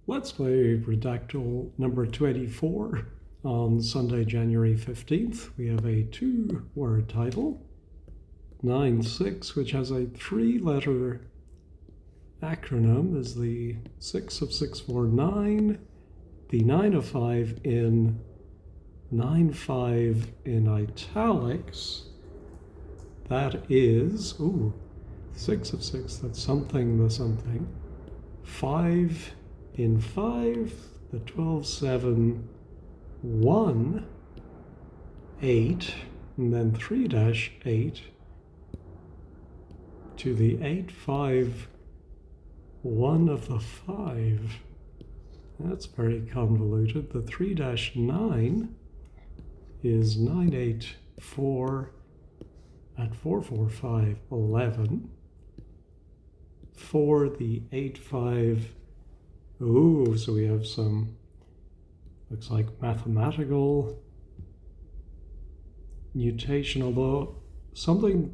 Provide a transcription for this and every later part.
Let's play Redactle number 24 on Sunday, January 15th. We have a 2-word title, 9-6, which has a 3-letter acronym, is the 6 of 649, the 9 of 5 in 9-5 in italics. That is, 6 of 6, that's something the something. 5 in 5, the 12-7, 1, 8, and then 3-8 to the 8-5, 1 of the 5. That's very convoluted. The 3-9 is 9-8-4 at 4-4-5, 11. For the 8-5, so we have some, looks like mathematical mutation, although something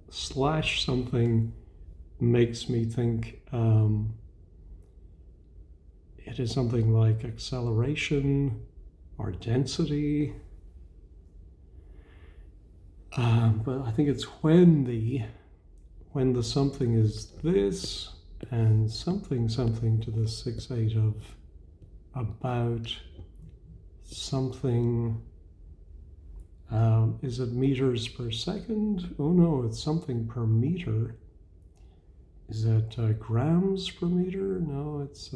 slash something makes me think it is something like acceleration or density. But I think it's when the something is this and something to the 6-8 of about something. Is it meters per second? Oh no, it's something per meter. Is it grams per meter? No, it's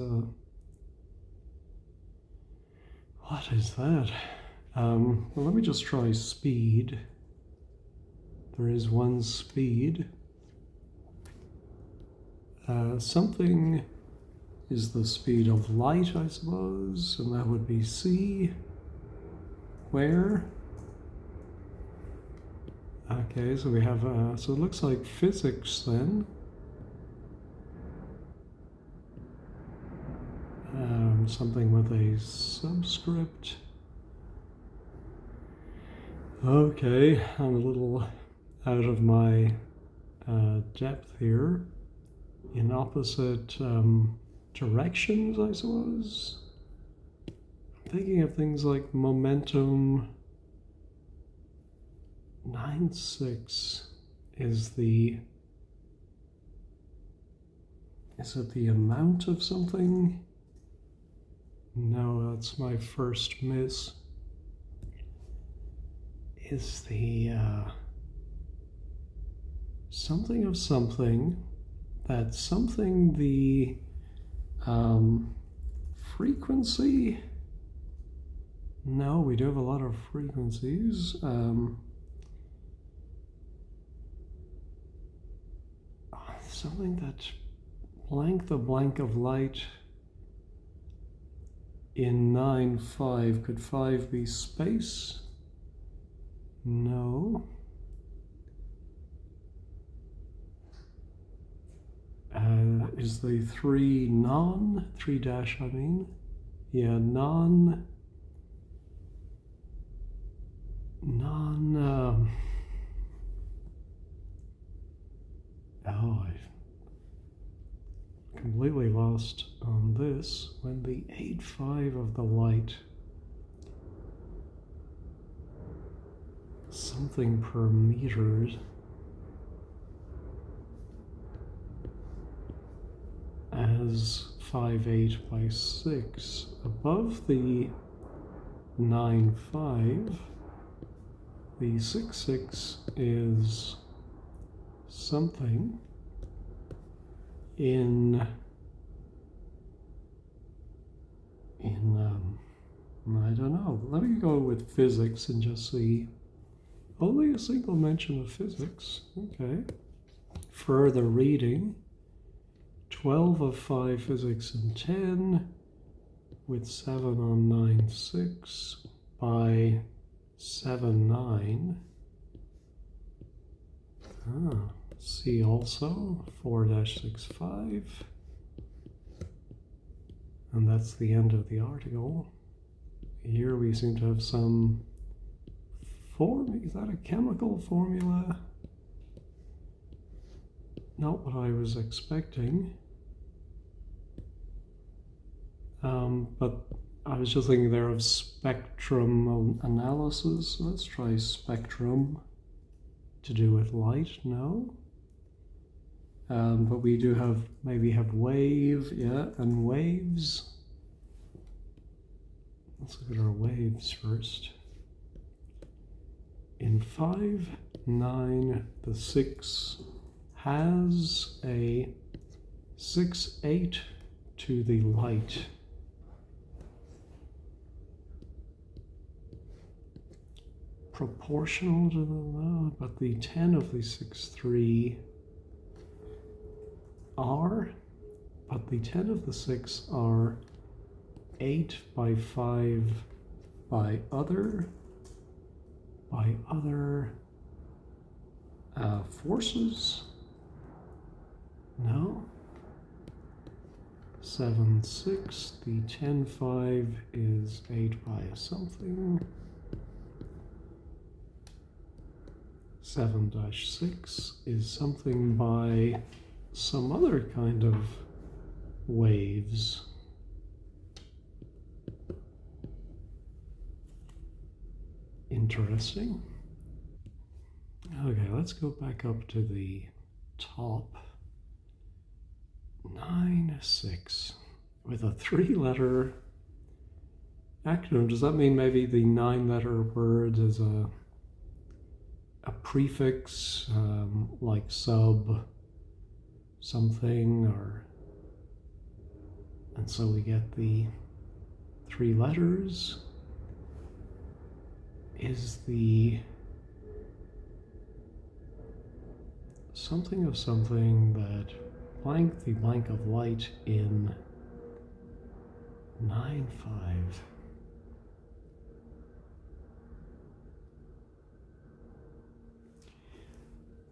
what is that? Well, let me just try speed. There is one speed. Something is the speed of light, I suppose, and that would be c. Where? Okay, so we have, so it looks like physics then. Something with a subscript. Okay, I'm a little out of my depth here. In opposite directions, I suppose. I'm thinking of things like momentum. 9-6 is it the amount of something? No, that's my first miss. Is the something of something, that's something the frequency? No, we do have a lot of frequencies. Something that the blank of light in 9-5. Could 5 be space? No. Is the 3 non? 3- I mean? Yeah, non. I've completely lost on this. When the 8-5 of the light, something per meter, as 5-8 by 6 above the 9-5, the 6-6 is something in I don't know. Let me go with physics and just see. Only a single mention of physics. Okay. Further reading. 12 of 5 physics and 10 with 7 on 9-6 by 7-9. C also 4-6-5. And that's the end of the article. Here we seem to have some is that a chemical formula? Not what I was expecting. But I was just thinking there of spectrum analysis. Let's try spectrum to do with light. No. But we do maybe have wave, yeah, and waves. Let's look at our waves first. In 5, 9, the 6 has a 6, 8 to the light. Proportional to the, but the 10 of the 6, 3 are, but the 10 of the 6 are 8 by 5 by other forces. No. 7, 6, the 10, 5 is 8 by something. 7-6 is something by some other kind of waves. Interesting. Okay, let's go back up to the top. 9, 6 with a 3-letter acronym. Does that mean maybe the 9-letter word is a prefix, like sub something, and so we get the 3 letters? Is the something of something that blank the blank of light in 9, 5?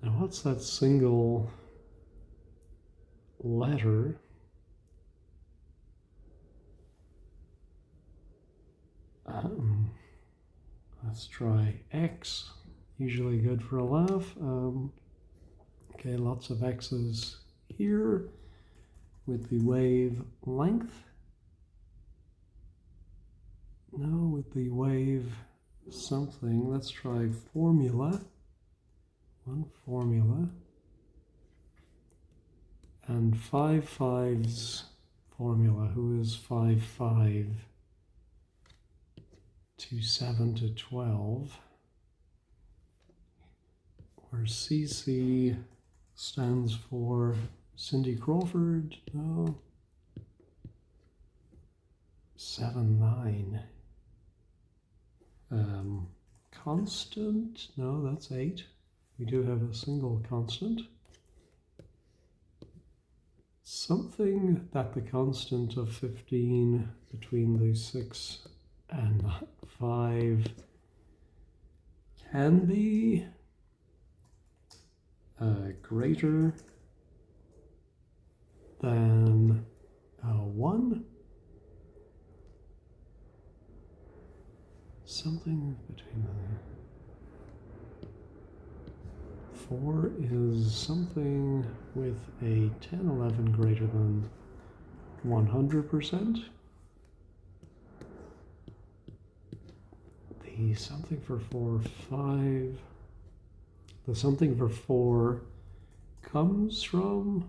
Now what's that single letter? Let's try X. Usually good for a laugh. Okay, lots of X's here with the wave length. No, with the wave something. Let's try formula. One formula. And 5, 5's formula. Who is 5, 5 to 7 to 12? Where CC stands for Cindy Crawford. No. 7, 9. Constant. No, that's 8. We do have a single constant. Something that the constant of 15 between the 6 and 5 can be greater than 1. Something between there. 4 is something with a 10, 11 greater than 100%. The something for 4, 5. The something for 4 comes from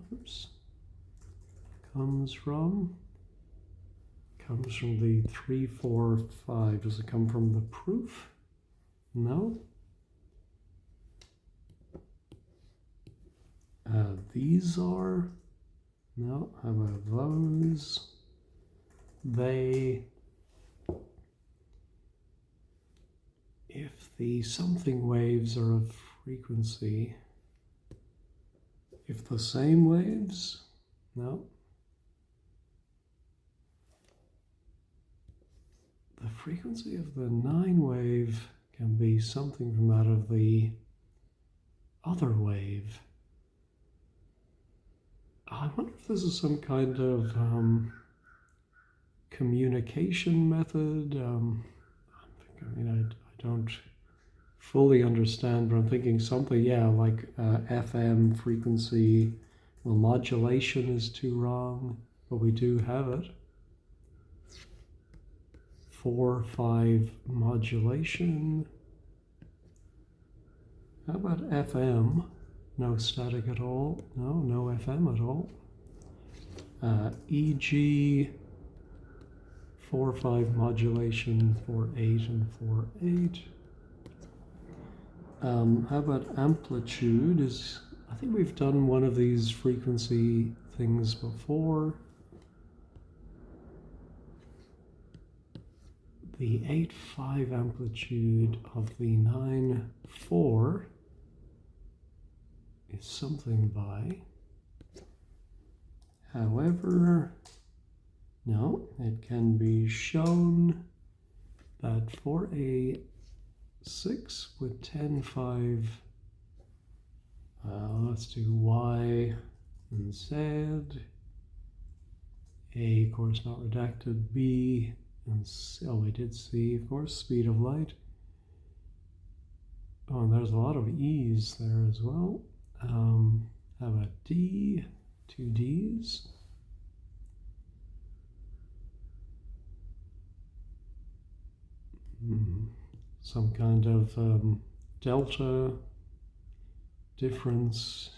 the 3, 4, 5. Does it come from the proof? No. These are, no, how about those? They, if the something waves are of frequency, if the same waves, no. The frequency of the 9 wave can be something from that of the other wave. I wonder if this is some kind of communication method. I don't fully understand, but I'm thinking something, yeah, like FM frequency. Well, modulation is too wrong, but we do have it. 4/5 modulation. How about FM? No static at all. No FM at all. EG 4/5 modulation 4/8 and 4/8. How about amplitude? I think we've done one of these frequency things before. The 8/5 amplitude of the 9/4 is something by. However, no, it can be shown that for a 6 with 10/5, let's do Y and Z. A, of course, not redacted. B and C. Oh, we did C, of course, speed of light. Oh, and there's a lot of E's there as well. How about D? 2 D's. Some kind of delta difference.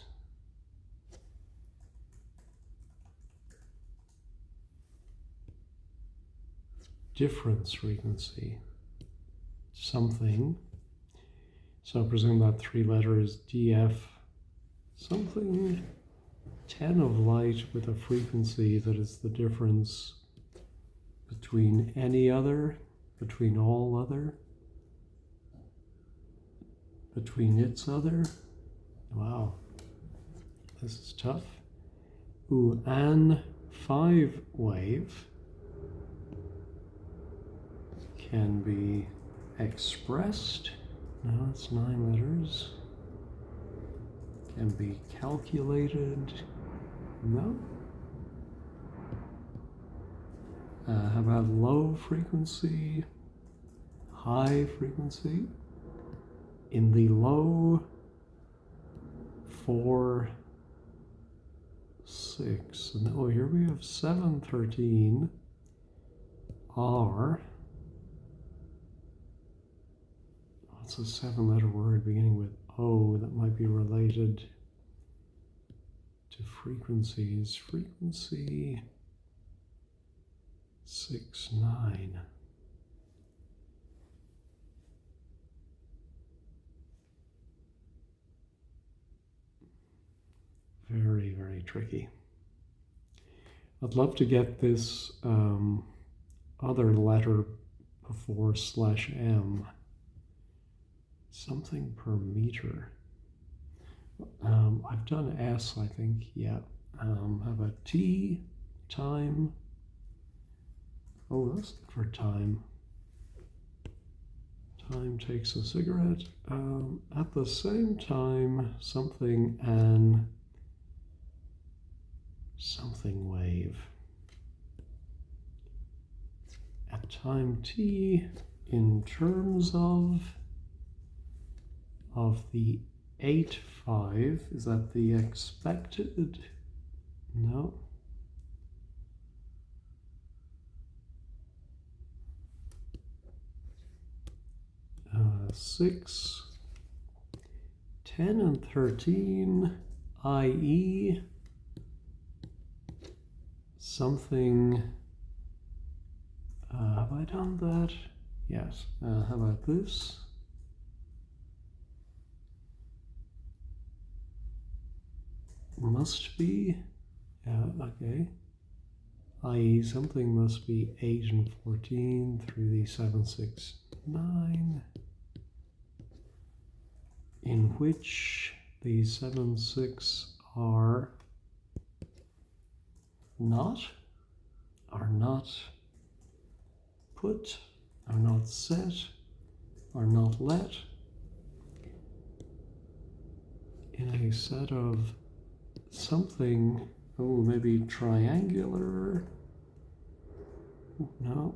Difference frequency. Something. So I presume that 3 letters DF. Something 10 of light with a frequency that is the difference between any other, between all other, between its other. Wow, this is tough. Ooh, an 5 wave can be expressed. No, it's 9 letters. Can be calculated. No. How about low frequency, high frequency? In the low 4, 6. And oh, here we have 7/13 R. What's a 7-letter word beginning with O that might be related to frequencies? Frequency 6, 9. Very, very tricky. I'd love to get this other letter before /M. Something per meter. I've done S, I think, yeah. How about T, time? Oh, that's not for time. Time takes a cigarette. At the same time, something wave. At time T, in terms of the 8/5, is that the expected? No. Uh, 6, 10 and 13, i.e. something, have I done that? Yes. How about this? Must be, okay. I.e. something must be 8 and 14 through the 7, 6, 9, in which the 7, 6 are not put, are not set, are not let in a set of something. Oh, maybe triangular. No.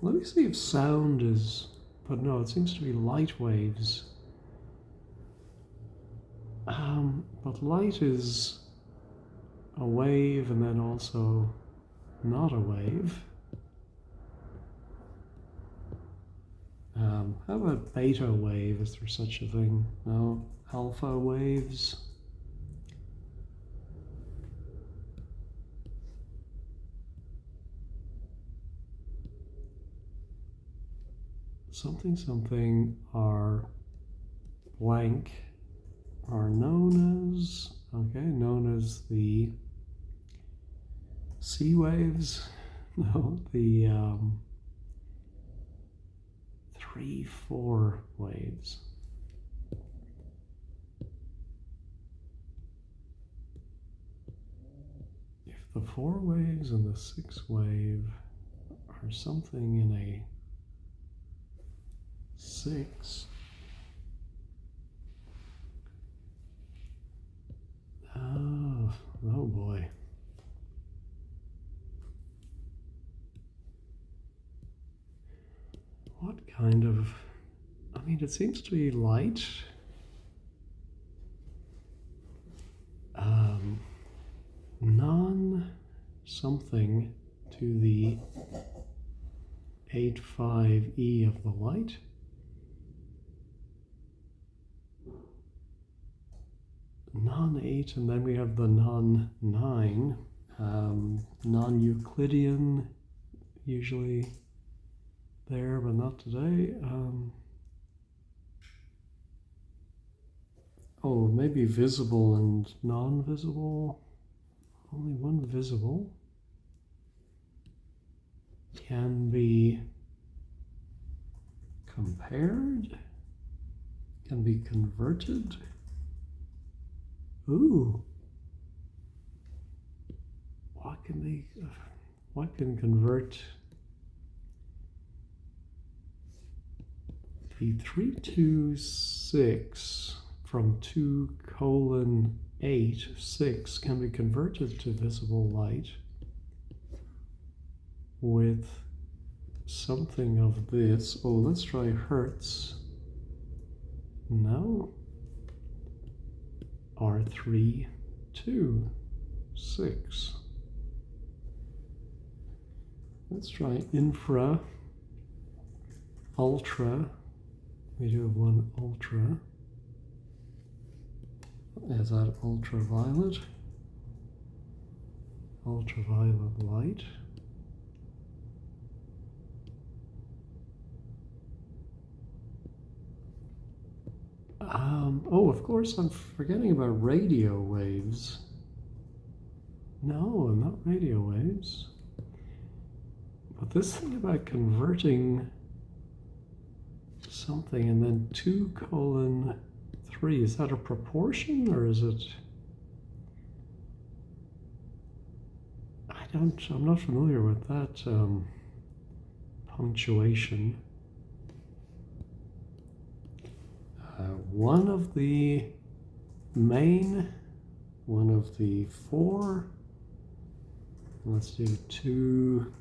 Let me see if sound is, but no, it seems to be light waves. But light is a wave and then also not a wave. How about beta wave? Is there such a thing? No? Alpha waves? Something are blank are known as the C waves. No, the 3-4 waves. If the 4 waves and the 6 wave are something in a 6, oh boy. What kind of, I mean, it seems to be light. Non-something to the 8-5 of the light. Non-8, and then we have the non-9, non-Euclidean, usually there, but not today. Oh, maybe visible and non-visible. Only one visible can be compared, can be converted. Ooh. What can convert the 326 from 2:8:6 can be converted to visible light with something of this. Oh, let's try Hertz. No. R326. Let's try infra, ultra. We do have one ultra. Is that ultraviolet? Ultraviolet light. Oh, of course, I'm forgetting about radio waves. No, not radio waves. But this thing about converting something and then 2:3, is that a proportion or is it? I'm not familiar with that punctuation. One of the 4, let's do 2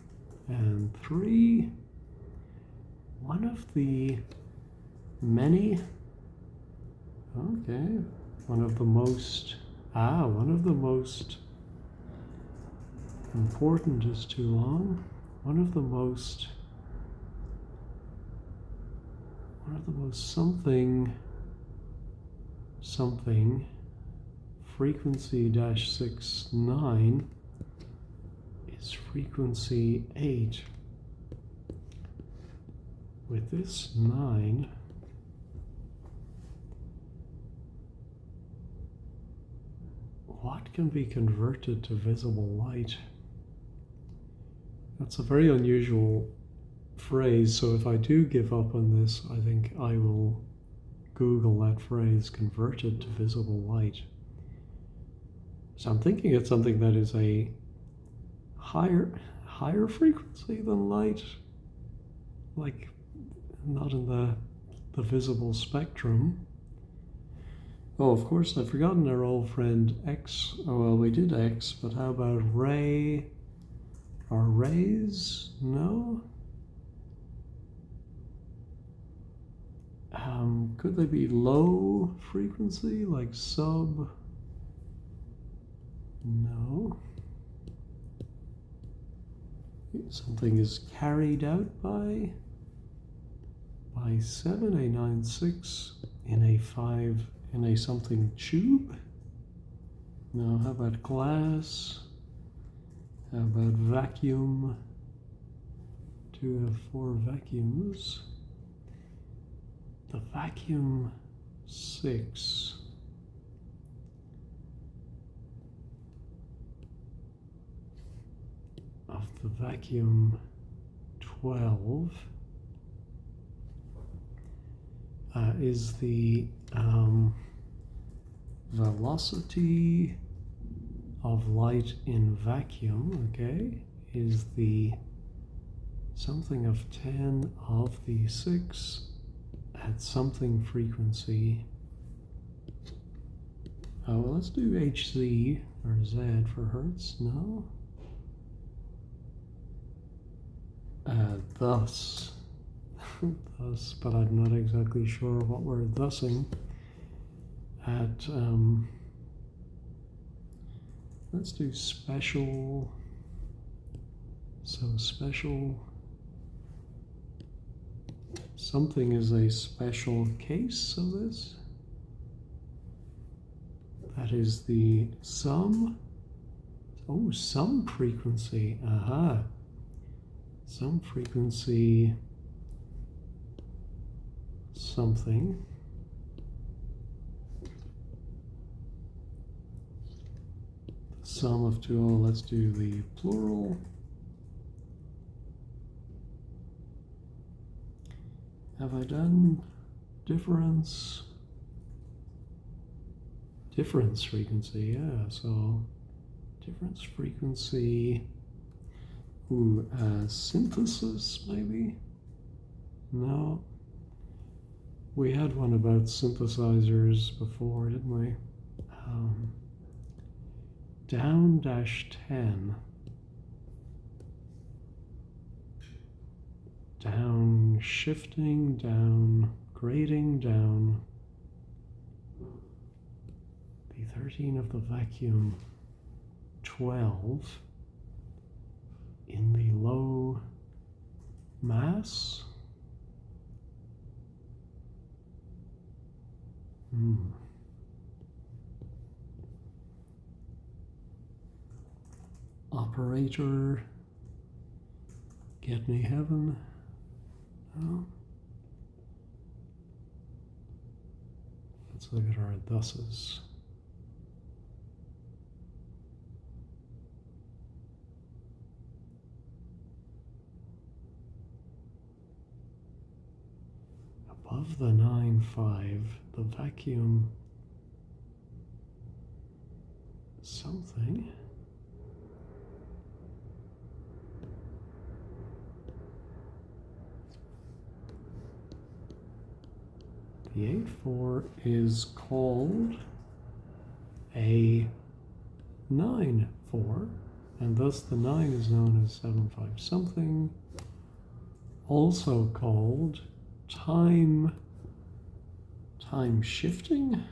and 3. One of the many, okay, one of the most important is too long. One of the most something frequency -69 is frequency 8. With this 9, what can be converted to visible light? That's a very unusual phrase, so if I do give up on this, I think I will Google that phrase, converted to visible light. So I'm thinking it's something that is a higher frequency than light, like not in the visible spectrum. Oh, of course, I've forgotten our old friend X. Oh, well, we did X, but how about ray? Are rays? No? Could they be low frequency, like sub? No. Something is carried out by by 7, a 9, 6, in a 5, in a something tube. Now, how about glass? How about vacuum? 2 out of 4 vacuums. The vacuum 6. Of the vacuum 12 is the velocity of light in vacuum, okay, is the something of 10 of the 6 at something frequency. Well, let's do HZ or Z for Hertz, no? Thus, thus, but I'm not exactly sure what we're thusing at. Let's do special. So special. Something is a special case of this. That is the sum. Oh, some frequency. Aha. Some frequency something. The sum of two. Oh, let's do the plural. Have I done difference? Difference frequency, yeah. So difference frequency. Ooh, synthesis maybe? No. We had one about synthesizers before, didn't we? Down -10. Down shifting, down grading, down. The 13 of the vacuum 12 in the low mass. Operator, get me heaven. No. Let's look at our thuses. Above the 9.5, the vacuum something. The 8.4 is called a 9.4, and thus the 9 is known as 7.5 something, also called time shifting,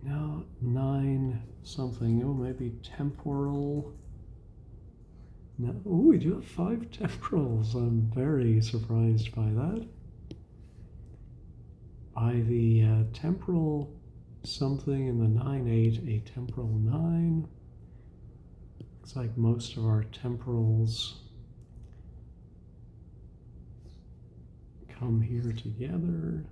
no, 9 something, oh, maybe temporal. No, oh, we do have 5 temporals. I'm very surprised by that. By the temporal something in the 9.8, a temporal 9. Looks like most of our temporals come here together.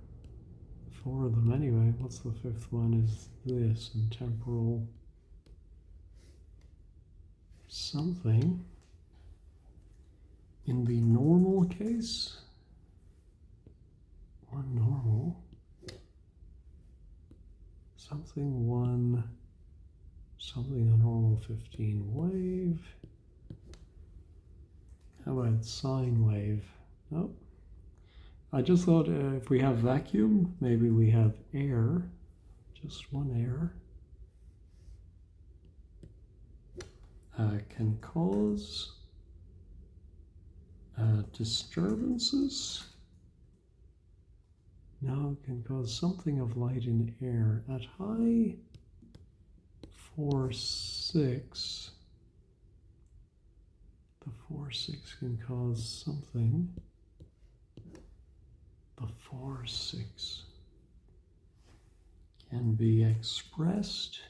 4 of them anyway. What's the 5th one? Is this and temporal something. In the normal case, one normal, something a normal 15 wave. How about sine wave? Nope. I just thought if we have vacuum, maybe we have air, just one air, can cause disturbances. Now it can cause something of light in air at high 4, 6. The 4, 6 can cause something. The 4, 6 can be expressed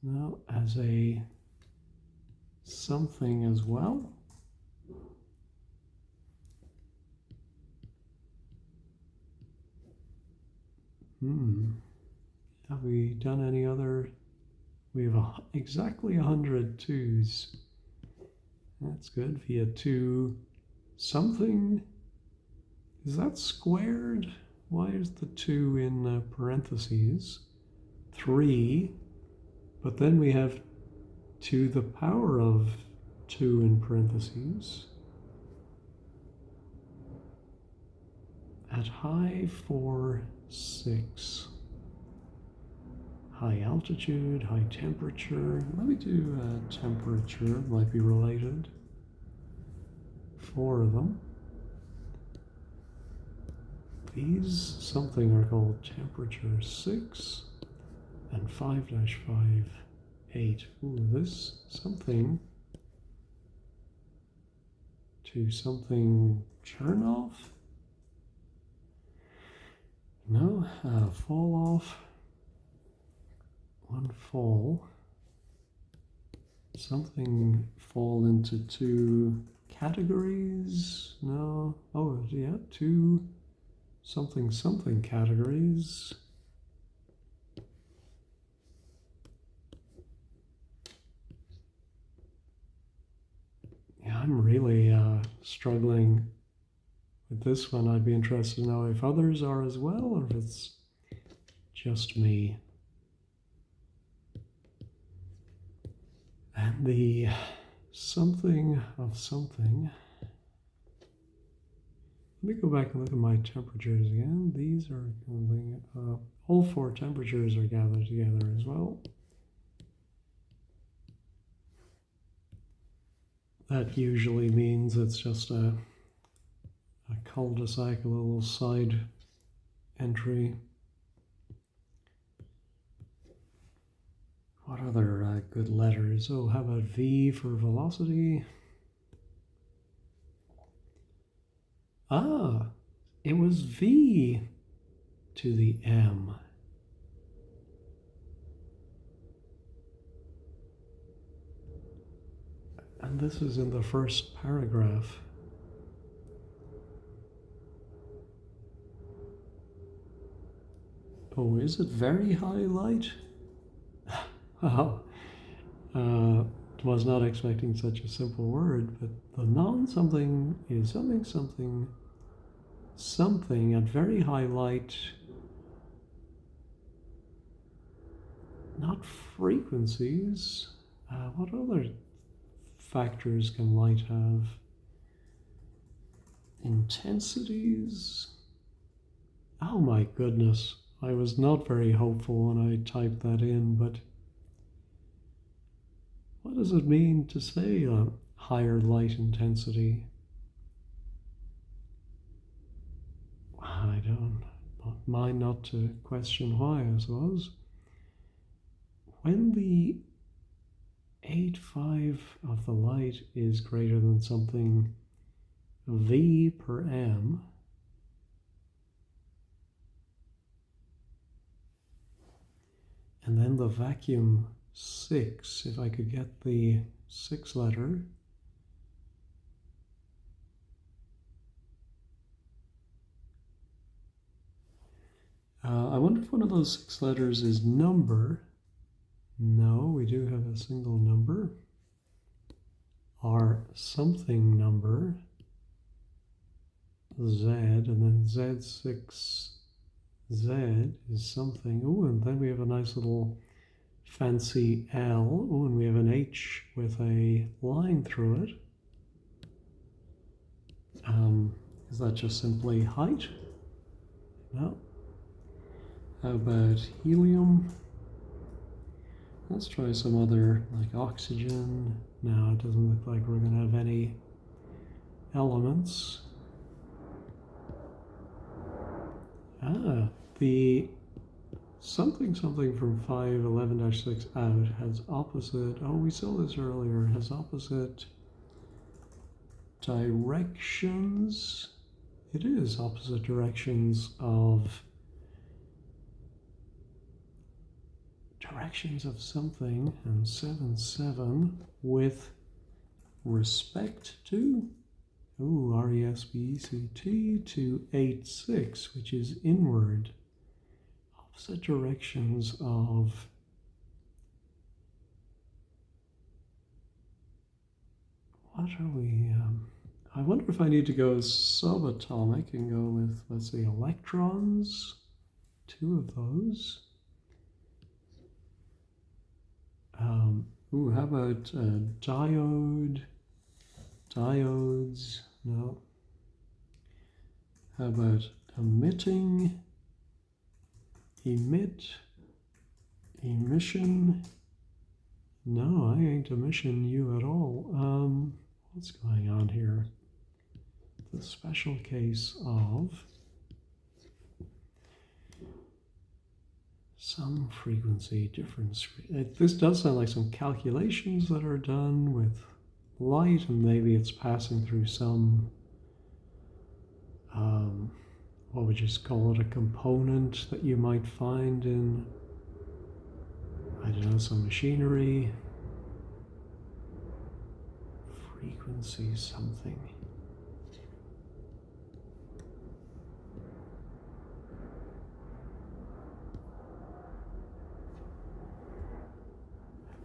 now as a something as well. Have we done any other? We have exactly 100 twos. That's good. Via 2 something. Is that squared? Why is the 2 in parentheses? 3. But then we have to the power of 2 in parentheses. At high 4, 6. High altitude, high temperature. Let me do temperature, might be related. 4 of them. These something are called temperature 6 and 5-5, 8. Ooh, this something to something turn off? No, fall off. 1 fall. Something fall into 2 categories? No. Oh, yeah, 2 something categories. Yeah, I'm really struggling with this one. I'd be interested to know if others are as well, or if it's just me. And the something of something. Let me go back and look at my temperatures again. These are all 4 temperatures are gathered together as well. That usually means it's just a cul-de-sac, a little side entry. What other good letters? Oh, how about V for velocity? Ah, it was V to the M. And this is in the first paragraph. Oh, is it very high light? Wow. Was not expecting such a simple word, but the non-something is something at very high light, not frequencies. What other factors can light have? Intensities? Oh my goodness, I was not very hopeful when I typed that in, but what does it mean to say higher light intensity? I don't mind not to question why, I suppose. When the 8.5 of the light is greater than something V per M, and then the vacuum 6, if I could get the 6 letter, I wonder if one of those 6 letters is number. No, we do have a single number. Or something number, Z, and then Z6, Z is something. Oh, and then we have a nice little fancy L. Oh, and we have an H with a line through it. Is that just simply height? No. How about helium? Let's try some other, like oxygen. No, it doesn't look like we're going to have any elements. The something from 511-6 out has opposite, oh, we saw this earlier, has opposite directions. It is opposite directions of something, and 7-7 with respect to, ooh, RESPECT to 8-6, which is inward. Opposite directions of what are we? I wonder if I need to go subatomic and go with, let's say, electrons. 2 of those. Ooh, how about diodes? No. How about emitting, emission? No, I ain't emission you at all. What's going on here? The special case of some frequency difference. This does sound like some calculations that are done with light, and maybe it's passing through some, what would you call it, a component that you might find in, I don't know, some machinery. Frequency something.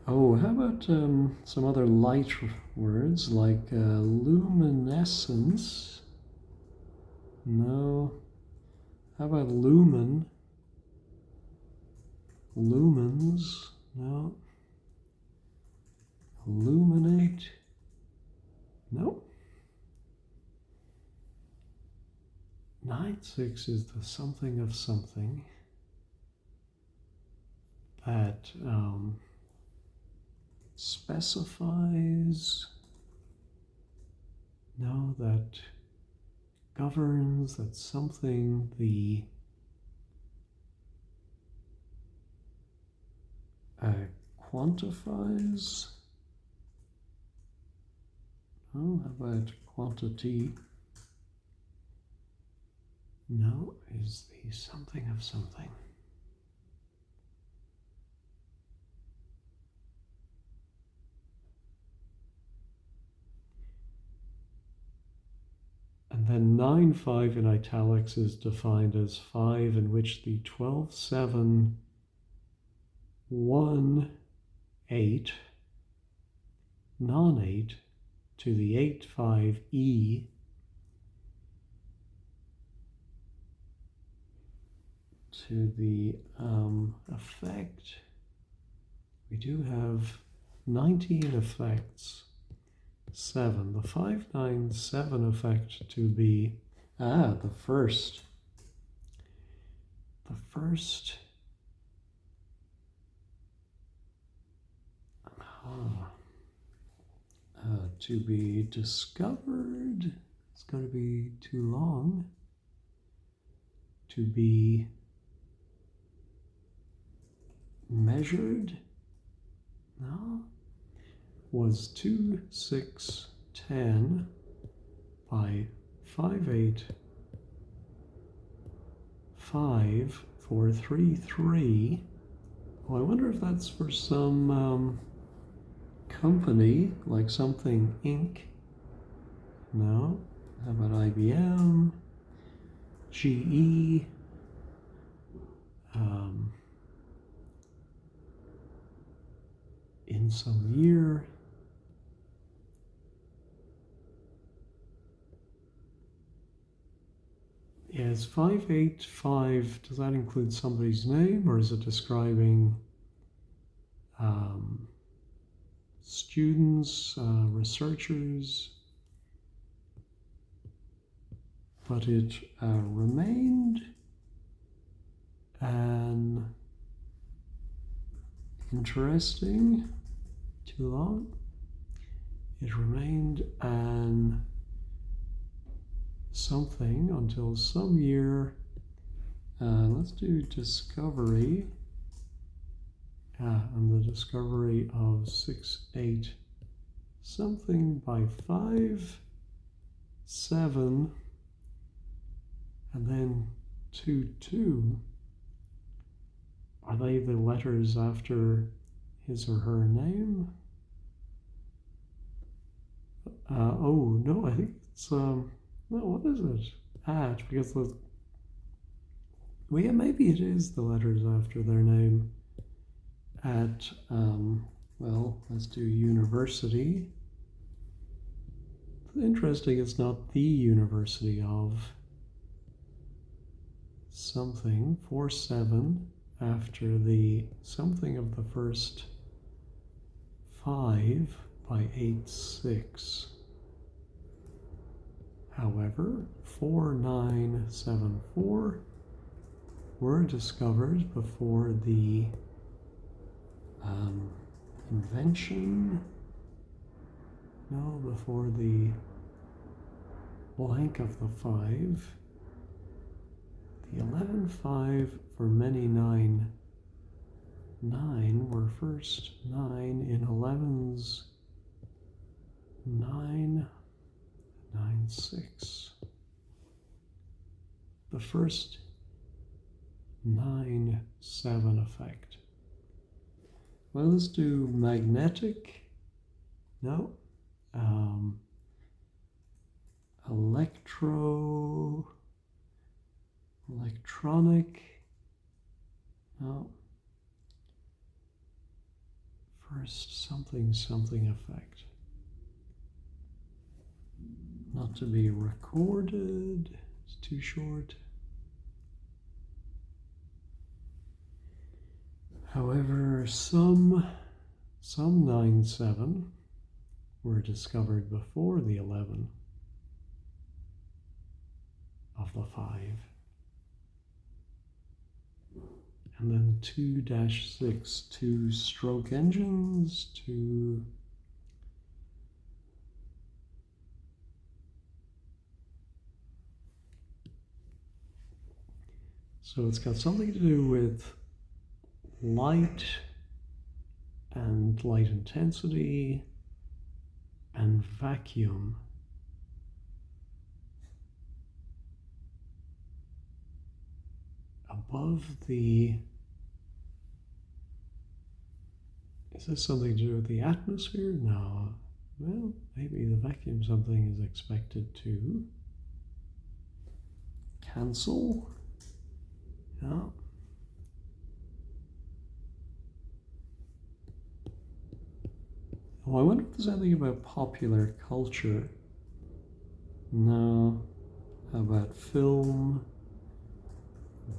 Oh, how about some other light words like luminescence? No. How about lumen? Lumens? No. Illuminate? No. 9-6 is the something of something that specifies, no, that governs, that something, the quantifies. Oh, how about quantity? No, is the something of something. And then 9-5 in italics is defined as 5 in which the 12-7, 1, 8, non-8 to the 8-5 to the effect. We do have 19 effects. 7. The 5-9-7 effect to be the first to be discovered. It's going to be too long. To be measured. No. Was 2, 6, 10 by 5, 8, 5, 4, 3, 3. Oh, I wonder if that's for some company, like something Inc. No. How about IBM, GE, in some year. Yes, 585, does that include somebody's name, or is it describing students, researchers? But it remained an interesting, too long? It remained an something until some year Let's do discovery. And the discovery of 6, 8, something by 5, 7, and then 2, 2. Are they the letters after his or her name? Oh, no, I think it's, no, what is it? At, because the, well, yeah, maybe it is the letters after their name. At, well, let's do university. Interesting, it's not the University of something, 4, 7, after the something of the first 5 by 8, 6. However, 4, 9, 7, 4 were discovered before the invention, no, before the blank of the 5. The 11, 5 for many 9. 9 were first 9 in 11's 9, 9, 6. The first 9, 7 effect. Well, let's do magnetic. No. Electronic. No. First something, something effect. Not to be recorded. It's too short. However, some 9, 7 were discovered before the 11 of the 5. And then 2-6, 2 stroke engines, 2 so it's got something to do with light and light intensity and vacuum. Above the, is this something to do with the atmosphere? No. Well, maybe the vacuum something is expected to cancel. Yeah. Oh, I wonder if there's anything about popular culture. No. How about film?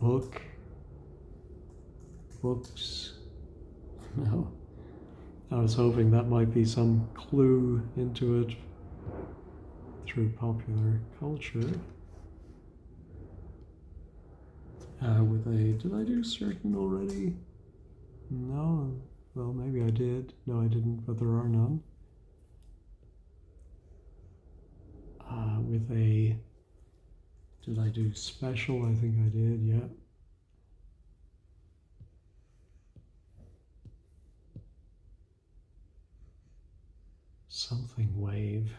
Books? No. I was hoping that might be some clue into it through popular culture. With a, did I do certain already? No. Well, maybe I did. No, I didn't, but there are none. With a, did I do special? I think I did, yeah. Something wave.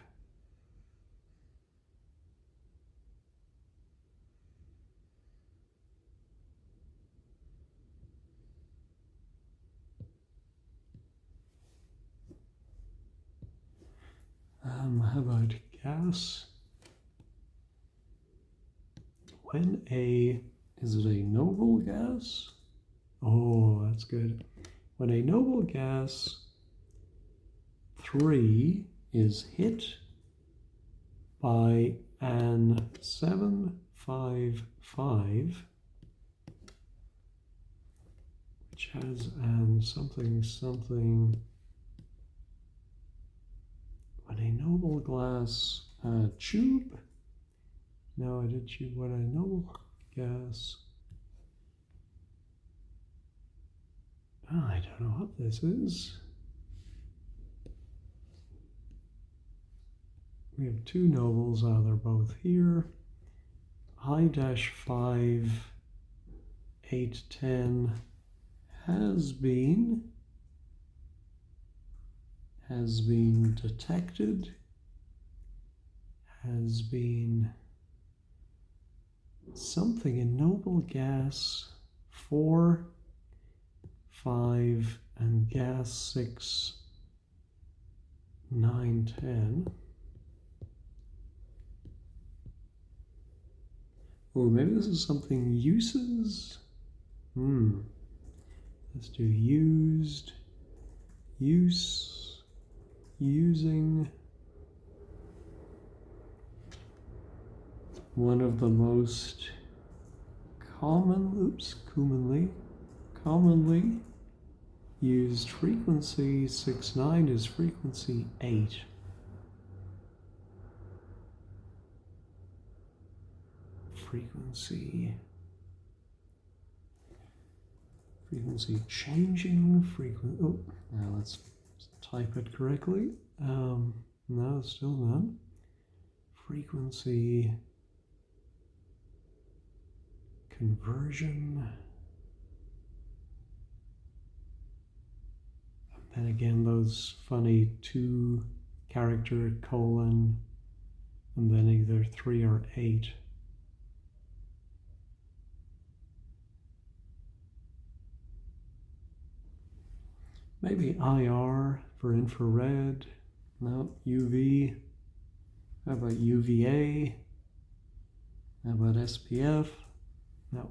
How about gas? When a, is it a noble gas? Oh, that's good. When a noble gas 3 is hit by an 755, which has an something, when a noble glass tube, no, I did tube, when a noble gas, I don't know what this is. We have 2 nobles, they're both here. I-5 810 has been detected, has been something in noble gas 4, 5, and gas 6, 9, 10. Oh, maybe this is something uses. Let's do used, use, using. One of the most commonly used frequency, 6/9 is frequency 8. Frequency changing, now let's type it correctly. No, still none. Frequency conversion. And again, those funny 2-character colon, and then either 3 or 8. Maybe IR for infrared. No, UV. How about UVA? How about SPF? No.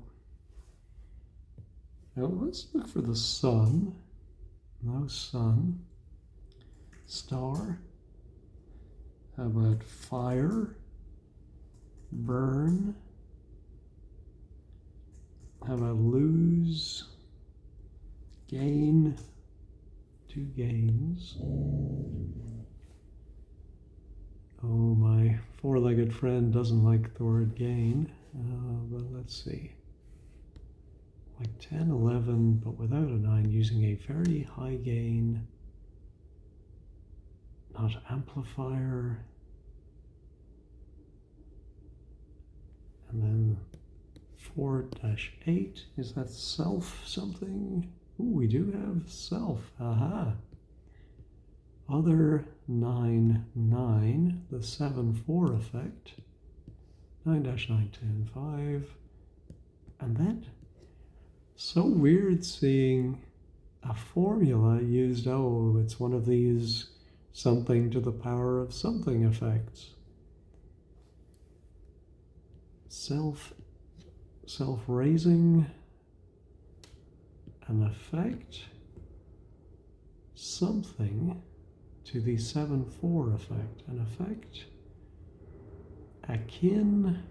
Now let's look for the sun. No sun. Star. How about fire? Burn. How about lose? Gain. 2 gains. Oh, my 4-legged friend doesn't like the word gain, but let's see. Like 10, 11, but without a 9, using a very high gain, not amplifier. And then 4-8, is that self something? Ooh, we do have self, aha. Other 9-9, the 7-4 effect, 9-9-10-5, and then so weird seeing a formula used. Oh, it's one of these something to the power of something effects. Self-raising, an effect, something to the 7-4 effect, an effect akin,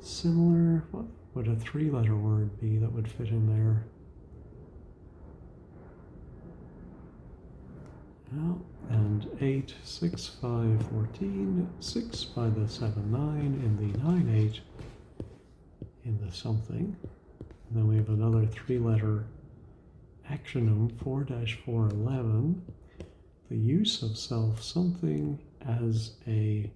similar. What would a 3-letter word be that would fit in there? Well, and 8, 6, 5, 14, 6 by the 7, 9 in the 9, 8 in the something. And then we have another 3-letter acronym, 4-4, 11. The use of self something as a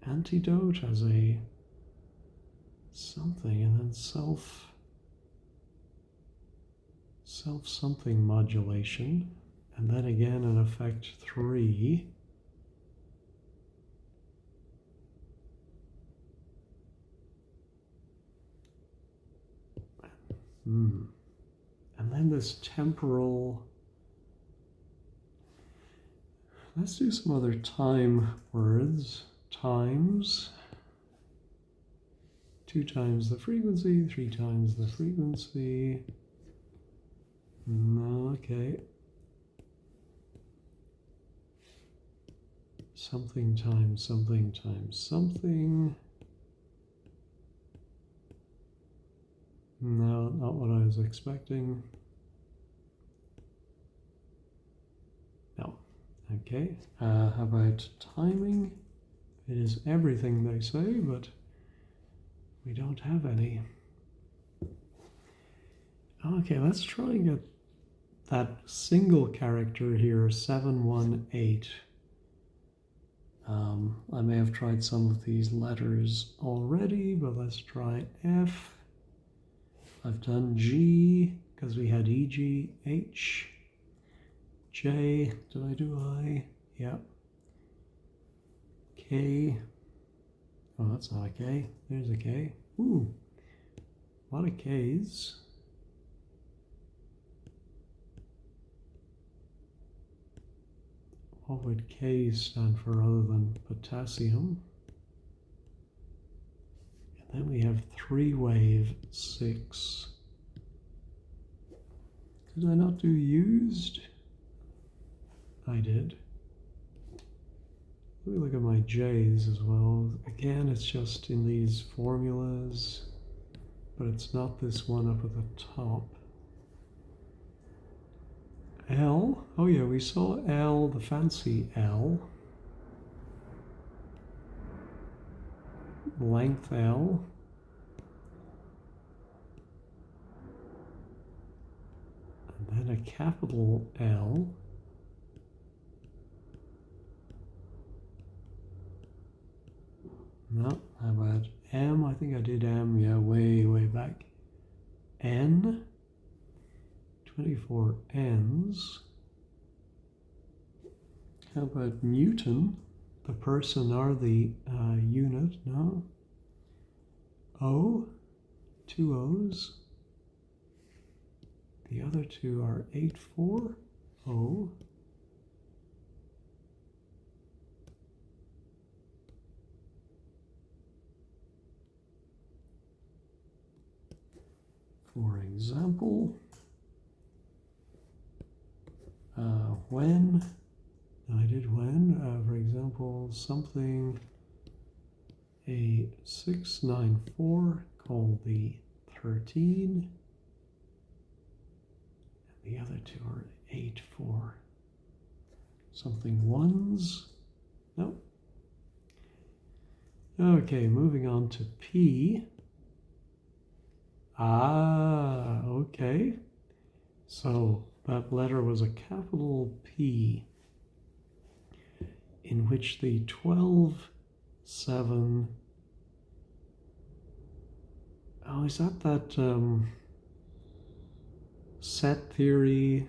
antidote, as a something, and then self something modulation, and then again an effect 3. And then this temporal. Let's do some other time words. Times. 2 times the frequency, 3 times the frequency. Okay. Something times something times something. No, not what I was expecting. No. Okay. How about timing? It is everything they say, but we don't have any. Okay, let's try and get that single character here, 718. I may have tried some of these letters already, but let's try F. I've done G, because we had E, G, H. J, did I do I? Yep. K. Oh, that's not a K. There's a K. Ooh, a lot of Ks. What would K stand for other than potassium? And then we have 3-wave 6. Did I not do used? I did. Let me look at my J's as well. Again, it's just in these formulas, but it's not this one up at the top. L, oh yeah, we saw L, the fancy L. Length L. And then a capital L. No, how about M? I think I did M, yeah, way back. N. 24 N's. How about Newton? The person or the unit? No. O. 2 O's. The other two are 8, 4. O. For example, when, I did when, for example, something, a 694 called the 13, and the other two are 8, 4. Something ones, no. Okay, moving on to P. Ah, okay. So that letter was a capital P, in which the 12, 7, oh, is that set theory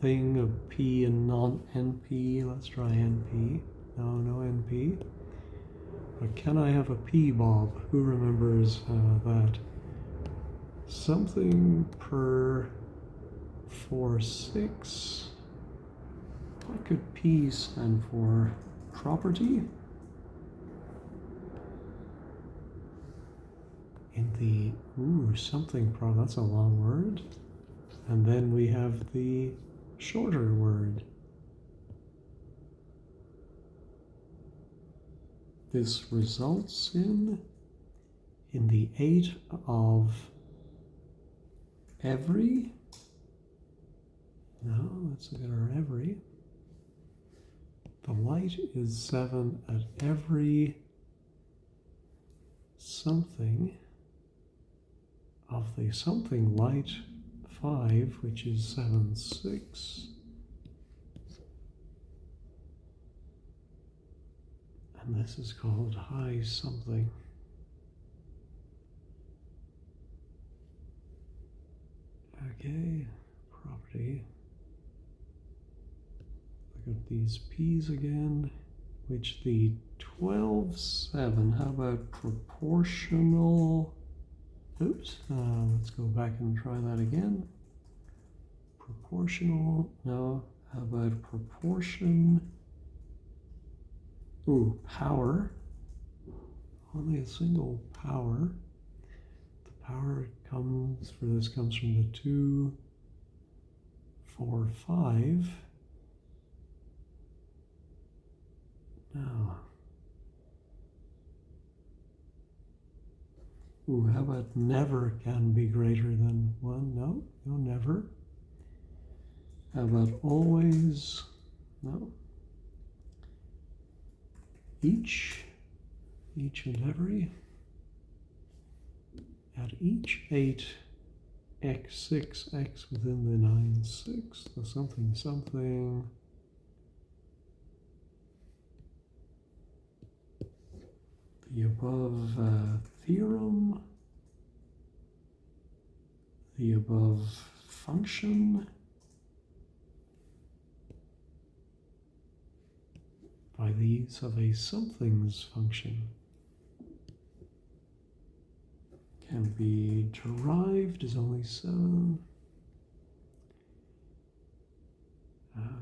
thing of P and non-NP? Let's try NP. No NP. But can I have a P, Bob? Who remembers that? Something per 4, 6. What could P stand for? Property? In the, something that's a long word. And then we have the shorter word. This results in the 8 of every. No, let's look at our every. The light is 7 at every something of the something light 5, which is 7, 6. And this is called high something. Okay, property. Look at these P's again, which the 12, 7, how about proportional? Oops, let's go back and try that again. Proportional, no, how about proportion? Ooh, power, only a single power. The power comes from the 2, 4, 5. Now, ooh, how about never can be greater than 1? No, never. How about always? No. Each and every. At each 8, x 6, x within the 9, 6, the something. the above theorem, the above function, by the use of a something's function, can be derived as only 7.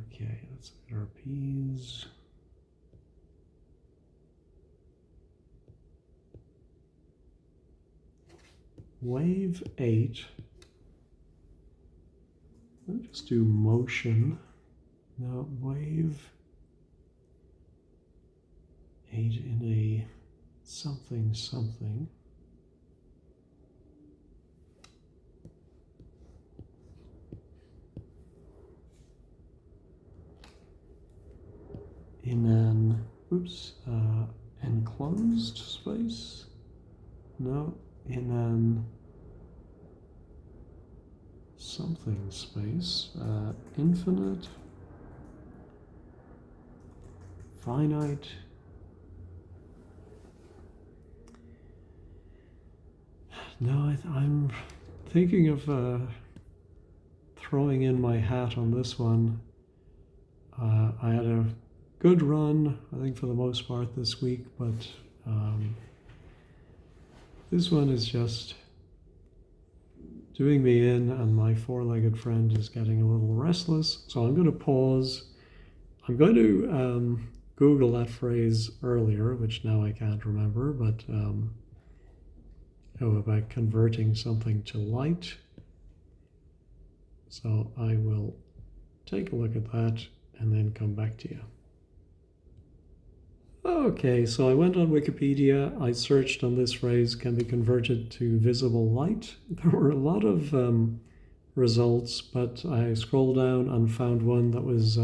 Okay, let's look at our P's. Wave 8. Let's just do motion. Now, wave 8 in a something something. In an, enclosed space? No, in an something space. Infinite, finite, no, I'm thinking of throwing in my hat on this one. I had a good run, I think, for the most part this week, but this one is just doing me in, and my four-legged friend is getting a little restless. So I'm going to pause. I'm going to Google that phrase earlier, which now I can't remember, but about converting something to light. So I will take a look at that and then come back to you. Okay, so I went on Wikipedia, I searched on this phrase, can be converted to visible light. There were a lot of results, but I scrolled down and found one that was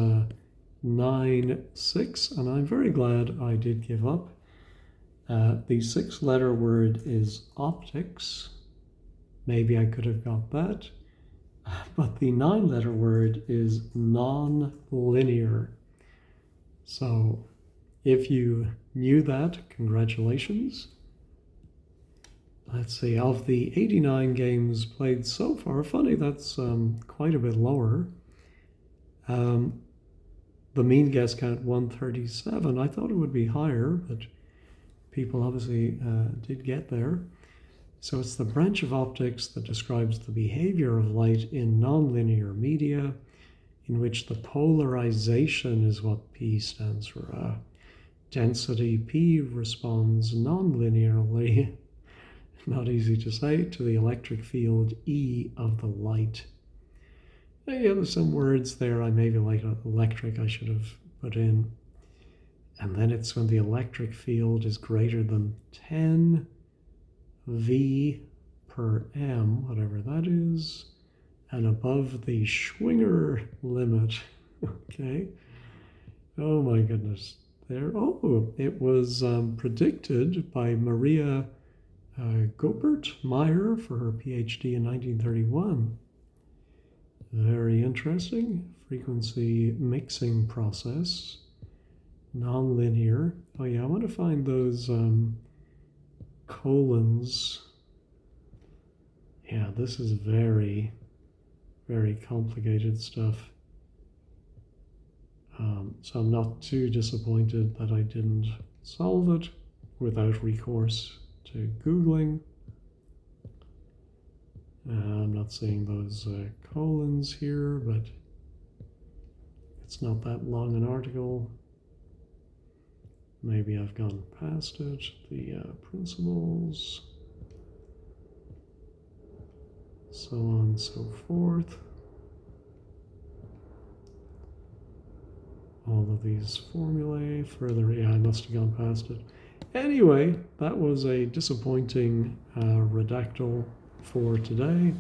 9-6, and I'm very glad I did give up. The 6-letter word is optics. Maybe I could have got that. But the 9-letter word is non-linear. So if you knew that, congratulations. Let's see, of the 89 games played so far, funny, that's quite a bit lower. The mean guess count 137. I thought it would be higher, but people obviously did get there. So it's the branch of optics that describes the behavior of light in nonlinear media, in which the polarization is what P stands for. Density P responds non-linearly, not easy to say, to the electric field E of the light. Yeah, there's some words there I maybe like electric I should have put in. And then it's when the electric field is greater than 10 V per M, whatever that is, and above the Schwinger limit. Okay. Oh my goodness. There. Oh, it was predicted by Maria Gopert-Meyer for her PhD in 1931. Very interesting. Frequency mixing process. Nonlinear. Oh yeah, I want to find those colons. Yeah, this is very, very complicated stuff. So I'm not too disappointed that I didn't solve it without recourse to Googling. I'm not seeing those colons here, but it's not that long an article. Maybe I've gone past it. The principles, so on and so forth. All of these formulae further, yeah, I must have gone past it. Anyway, that was a disappointing Redactle for today.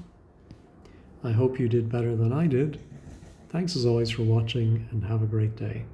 I hope you did better than I did. Thanks as always for watching, and have a great day.